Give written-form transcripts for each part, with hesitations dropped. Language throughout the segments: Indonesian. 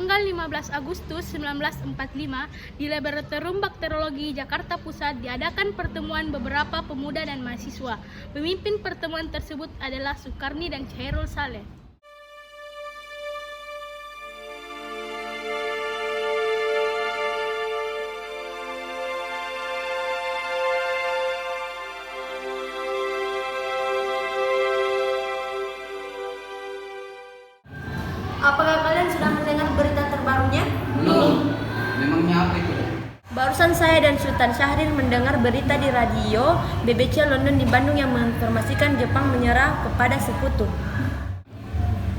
tanggal 15 Agustus 1945 di Laboratorium Bakteriologi Jakarta Pusat diadakan pertemuan beberapa pemuda dan mahasiswa. Pemimpin pertemuan tersebut adalah Sukarni dan Chairul Saleh. Apakah kalian sudah mendengar berita terbarunya? Belum. Memangnya apa itu? Barusan saya dan Sultan Syahrir mendengar berita di radio BBC London di Bandung yang menginformasikan Jepang menyerah kepada sekutu.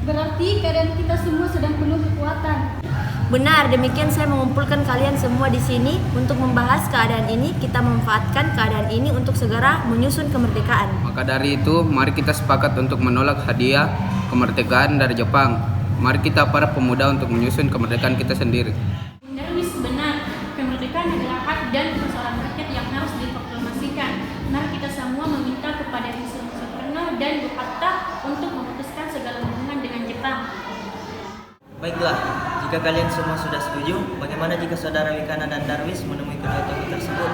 Berarti keadaan kita semua sedang penuh kekuatan. Benar, demikian saya mengumpulkan kalian semua di sini untuk membahas keadaan ini. Kita memanfaatkan keadaan ini untuk segera menyusun kemerdekaan. Maka dari itu, mari kita sepakat untuk menolak hadiah kemerdekaan dari Jepang. Mari kita para pemuda untuk menyusun kemerdekaan kita sendiri. Darwis benar, kemerdekaan adalah hak dan persoalan rakyat yang harus diproklamasikan. Mari kita semua meminta kepada Soekarno dan Bung Hatta untuk memutuskan segala hubungan dengan Jepang. Baiklah, jika kalian semua sudah setuju, bagaimana jika saudara Wikana dan Darwis menemui kedua tokoh tersebut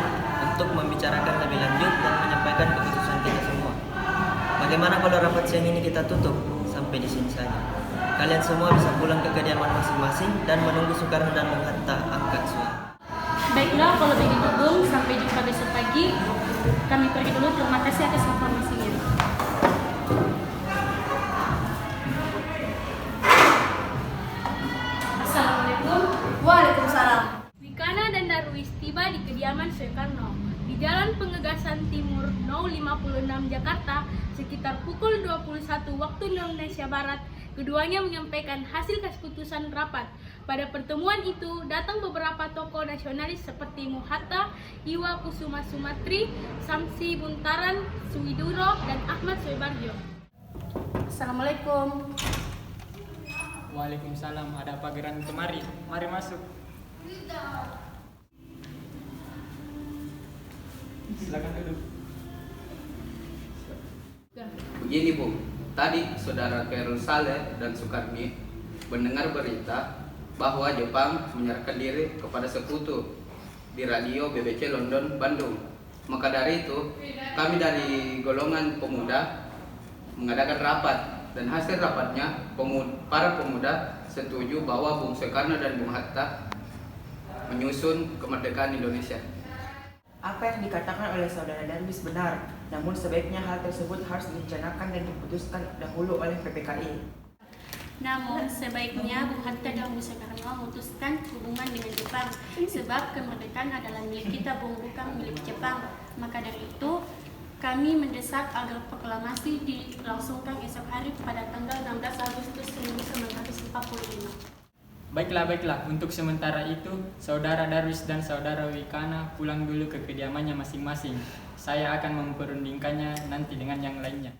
untuk membicarakan lebih lanjut dan menyampaikan keputusan kita semua? Bagaimana kalau rapat siang ini kita tutup sampai di sini saja? Kalian semua bisa pulang ke kediaman masing-masing dan menunggu Soekarno dan Bung Hatta angkat suara. Baiklah, kalau begitu Bung, sampai jumpa besok pagi. Kami pergi dulu, terima kasih atas informasinya. Assalamualaikum. Waalaikumsalam. Wikana dan Darwis tiba di kediaman Soekarno di Jalan Pengegasan Timur No. 56 Jakarta sekitar pukul 21 waktu Indonesia Barat. Keduanya menyampaikan hasil keputusan rapat. Pada pertemuan itu datang beberapa tokoh nasionalis seperti Hatta, Iwa Kusuma Sumatri, Samsi Buntaran, Suwiduro, dan Ahmad Soebarjo. Assalamualaikum. Waalaikumsalam. Ada apa geran kemari? Mari masuk. Silakan duduk. Begini Bung, tadi saudara Chairul Saleh dan Sukarni mendengar berita bahwa Jepang menyerahkan diri kepada sekutu di radio BBC London, Bandung. Maka dari itu, kami dari golongan pemuda mengadakan rapat dan hasil rapatnya para pemuda setuju bahwa Bung Soekarno dan Bung Hatta menyusun kemerdekaan Indonesia. Apa yang dikatakan oleh saudara Darwis benar, namun sebaiknya hal tersebut harus direncanakan dan diputuskan dahulu oleh PPKI. Namun sebaiknya Bung Hatta dan Bung Soekarno memutuskan hubungan dengan Jepang, sebab kemerdekaan adalah milik kita, Bung, bukan milik Jepang. Maka dari itu kami mendesak agar proklamasi dilangsungkan esok hari pada tanggal 16 Agustus 1945. Baiklah. Untuk sementara itu, saudara Darwis dan saudara Wikana pulang dulu ke kediamannya masing-masing. Saya akan memperundingkannya nanti dengan yang lainnya.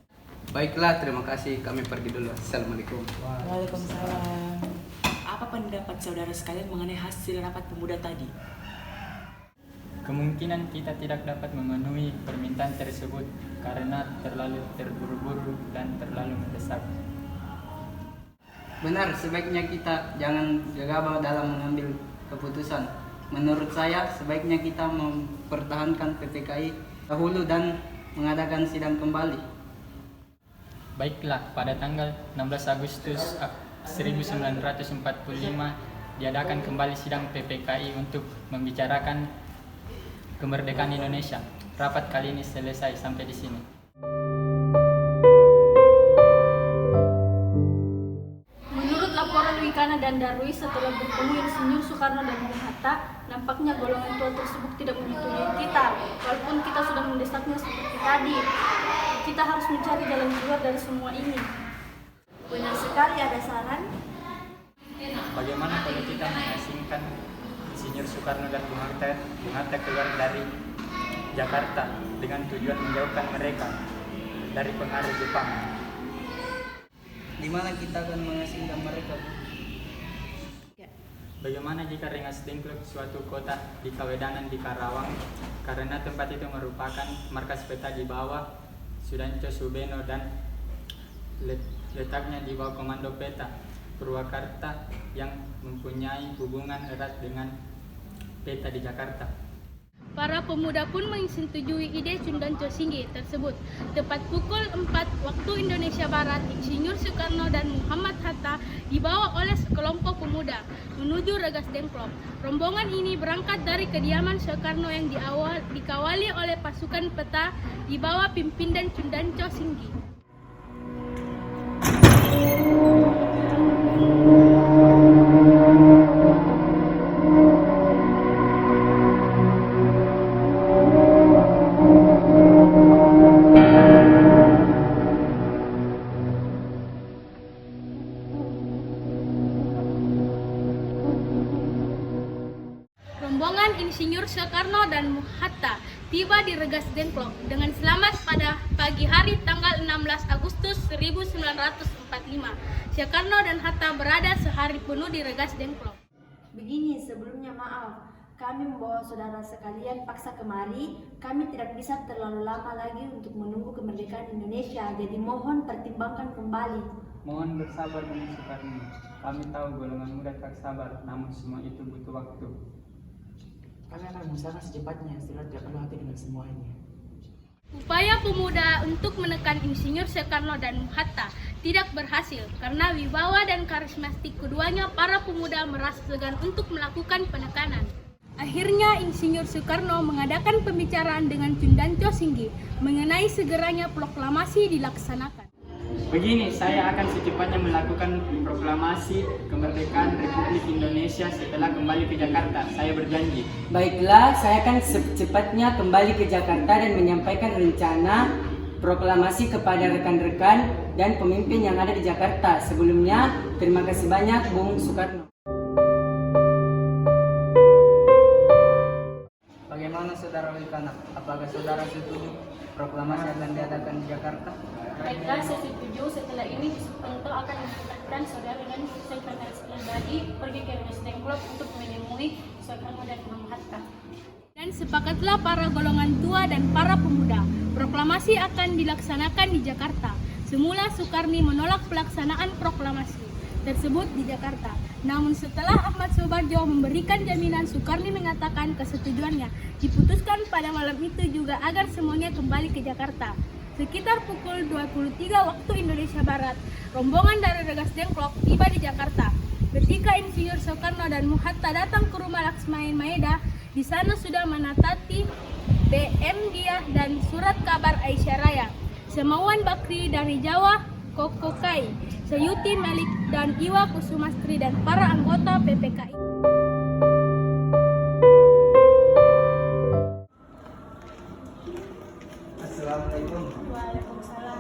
Baiklah, terima kasih. Kami pergi dulu. Assalamualaikum. Waalaikumsalam. Apa pendapat saudara sekalian mengenai hasil rapat pemuda tadi? Kemungkinan kita tidak dapat memenuhi permintaan tersebut karena terlalu terburu-buru dan terlalu mendesak. Benar, sebaiknya kita jangan gegabah dalam mengambil keputusan. Menurut saya, sebaiknya kita mempertahankan PPKI dahulu dan mengadakan sidang kembali. Baiklah, pada tanggal 16 Agustus 1945 diadakan kembali sidang PPKI untuk membicarakan kemerdekaan Indonesia. Rapat kali ini selesai sampai di sini. Menurut laporan Wikana dan Darwis, setelah bertemu Insinyur Soekarno dan Bung Hatta, nampaknya golongan tua tersebut tidak menyetujui kita. Walaupun kita sudah mendesaknya seperti tadi, kita harus mencari jalan keluar dari semua ini. Benar sekali, ada saran? Bagaimana kalau kita mengasingkan Insinyur Soekarno dan Bung Hatta keluar dari Jakarta dengan tujuan menjauhkan mereka dari pengaruh Jepang? Di mana kita akan mengasingkan mereka? Bagaimana jika Rengas Dengklok, suatu kota di Kawedanan di Karawang, karena tempat itu merupakan markas peta di bawah Sudanco Subeno dan letaknya di bawah komando peta Purwakarta yang mempunyai hubungan erat dengan peta di Jakarta. Para pemuda pun menyetujui ide Cundanco Singgi tersebut. Tepat pukul 4 waktu Indonesia Barat, Insinyur Soekarno dan Muhammad Hatta dibawa oleh sekelompok pemuda menuju Regas Dengklok. Rombongan ini berangkat dari kediaman Soekarno yang dikawali oleh pasukan peta di bawah pimpinan Cundanco Singgi. Rombongan Insinyur Soekarno dan Hatta tiba di Regas Dengklok dengan selamat pada pagi hari tanggal 16 Agustus 1945. Soekarno dan Hatta berada sehari penuh di Regas Dengklok. Begini, sebelumnya maaf, kami membawa saudara sekalian paksa kemari. Kami tidak bisa terlalu lama lagi untuk menunggu kemerdekaan Indonesia, jadi mohon pertimbangkan kembali. Mohon bersabar dengan Soekarno. Kami tahu golongan muda tak sabar, namun semua itu butuh waktu. Kami akan mengusahakan secepatnya, setelah tidak perlu hati dengan semuanya. Upaya pemuda untuk menekan Insinyur Soekarno dan Hatta tidak berhasil karena wibawa dan karismatik keduanya. Para pemuda merasa segan untuk melakukan penekanan. Akhirnya Insinyur Soekarno mengadakan pembicaraan dengan Cundanco Singgi mengenai segeranya proklamasi dilaksanakan. Begini, saya akan secepatnya melakukan proklamasi kemerdekaan Republik Indonesia setelah kembali ke Jakarta. Saya berjanji. Baiklah, saya akan secepatnya kembali ke Jakarta dan menyampaikan rencana proklamasi kepada rekan-rekan dan pemimpin yang ada di Jakarta. Sebelumnya, terima kasih banyak Bung Soekarno. Bagaimana Saudara Wikana? Apakah Saudara setuju proklamasi akan diadakan di Jakarta? Baiklah, saya setuju. Setelah ini Supanto akan mengantarkan saudara dan sekretaris pribadi pergi ke Regas Dengklok untuk menemui Soekarno dan Muhammad Hatta. Dan sepakatlah para golongan tua dan para pemuda, proklamasi akan dilaksanakan di Jakarta. Semula Soekarni menolak pelaksanaan proklamasi tersebut di Jakarta. Namun setelah Ahmad Soebardjo memberikan jaminan, Soekarni mengatakan kesetujuannya. Diputuskan pada malam itu juga agar semuanya kembali ke Jakarta. Sekitar pukul 23 waktu Indonesia Barat, rombongan dari Regas Dengklok tiba di Jakarta. Ketika Insinyur Soekarno dan Hatta datang ke rumah Laksmain Maeda, di sana sudah menatati BM Diah dan surat kabar Aisyah Raya, Semawan Bakri dari Jawa, Koko Kai, Sayuti Malik dan Iwa Kusumastri dan para anggota PPKI. Assalamualaikum. Waalaikumsalam.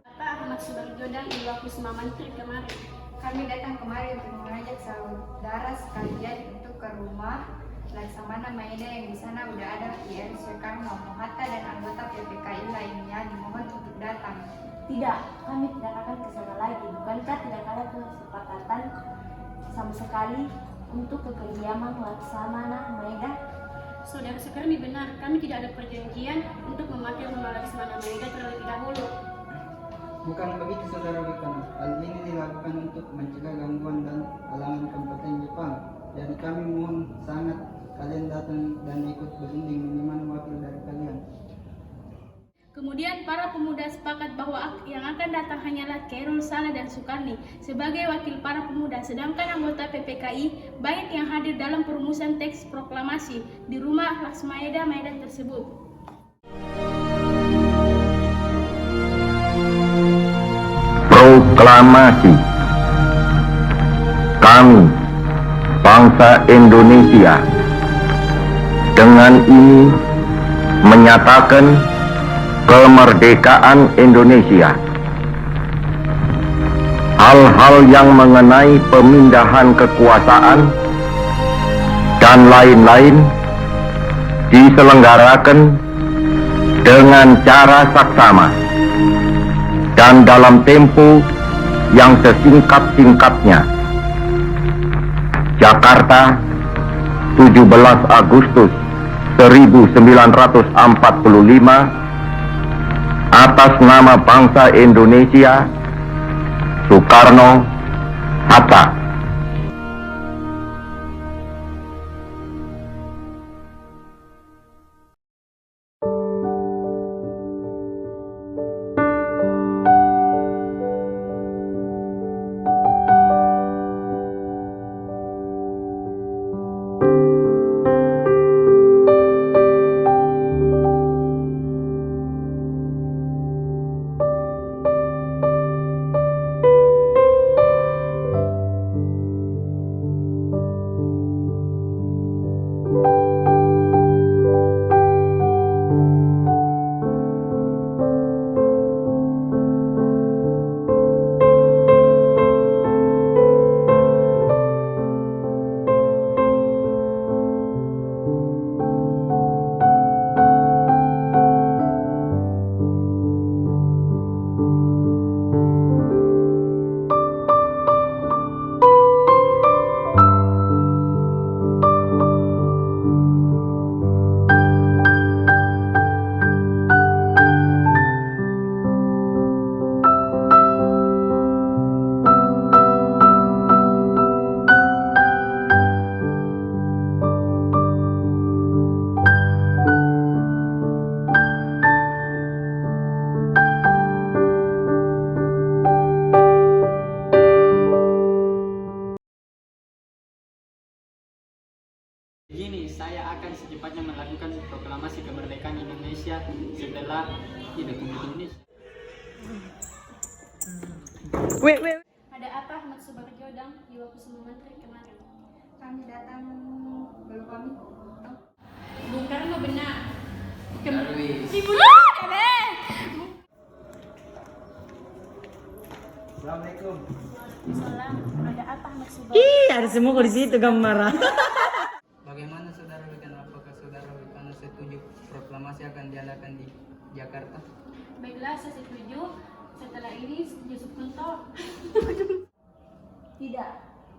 Bapak Ahmad Soebardjo dan Iwa Kusumastri kemari. Kami datang kemari untuk mengajak saudara sekalian untuk ke rumah Laksamana Maeda yang di sana udah ada IR Soekarno, Hatta dan anggota PPKI lainnya. Dimohon untuk datang. Tidak, kami tidak akan ke sana lagi. Bukankah tidak ada kesepakatan sama sekali untuk ke kediaman Laksamana Maeda? Saudara Soekarno benar, kami tidak ada perjanjian untuk memakai rumah Laksamana Maeda terlebih dahulu. Bukan begitu Saudara Wikana. Hal ini dilakukan untuk mencegah gangguan dan halangan kompeten Jepang. Jadi kami mohon sangat kalian datang dan ikut berunding minimal wakil dari kalian. Kemudian para pemuda sepakat bahwa yang akan datang hanyalah Khairul Saleh dan Soekarni sebagai wakil para pemuda, sedangkan anggota PPKI baik yang hadir dalam perumusan teks proklamasi di rumah Laksmaeda Maeda tersebut. Proklamasi. Kami, bangsa Indonesia, dengan ini menyatakan kemerdekaan Indonesia. Hal-hal yang mengenai pemindahan kekuasaan dan lain-lain diselenggarakan dengan cara saksama dan dalam tempo yang sesingkat-singkatnya. Jakarta, 17 Agustus 1945, atas nama bangsa Indonesia, Soekarno, Hatta. Begini, saya akan secepatnya melakukan proklamasi kemerdekaan Indonesia setelah Indonesia. Ada apa Ahmad Subarjo dan Iwa Kusuma Menteri kemarin? Kami datang belum kami. Bung Karno benar. Darwis. Assalamualaikum. Salam. Ada apa Ahmad Subarjo? Ada semua di situ gambar. Bagaimana saudara Wikana? Apakah saudara Wikana setuju proklamasi akan diadakan di Jakarta? Baiklah, saya setuju. Setelah ini Yusuf mentok. Tidak,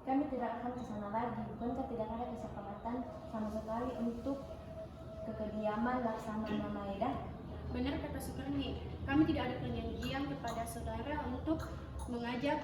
kami tidak akan ke sana lagi. Bukankah tidak ada kesepakatan sama sekali untuk kekediaman Laksamana Maeda? Benar kata Soekarni, kami tidak ada perjanjian kepada saudara untuk mengajak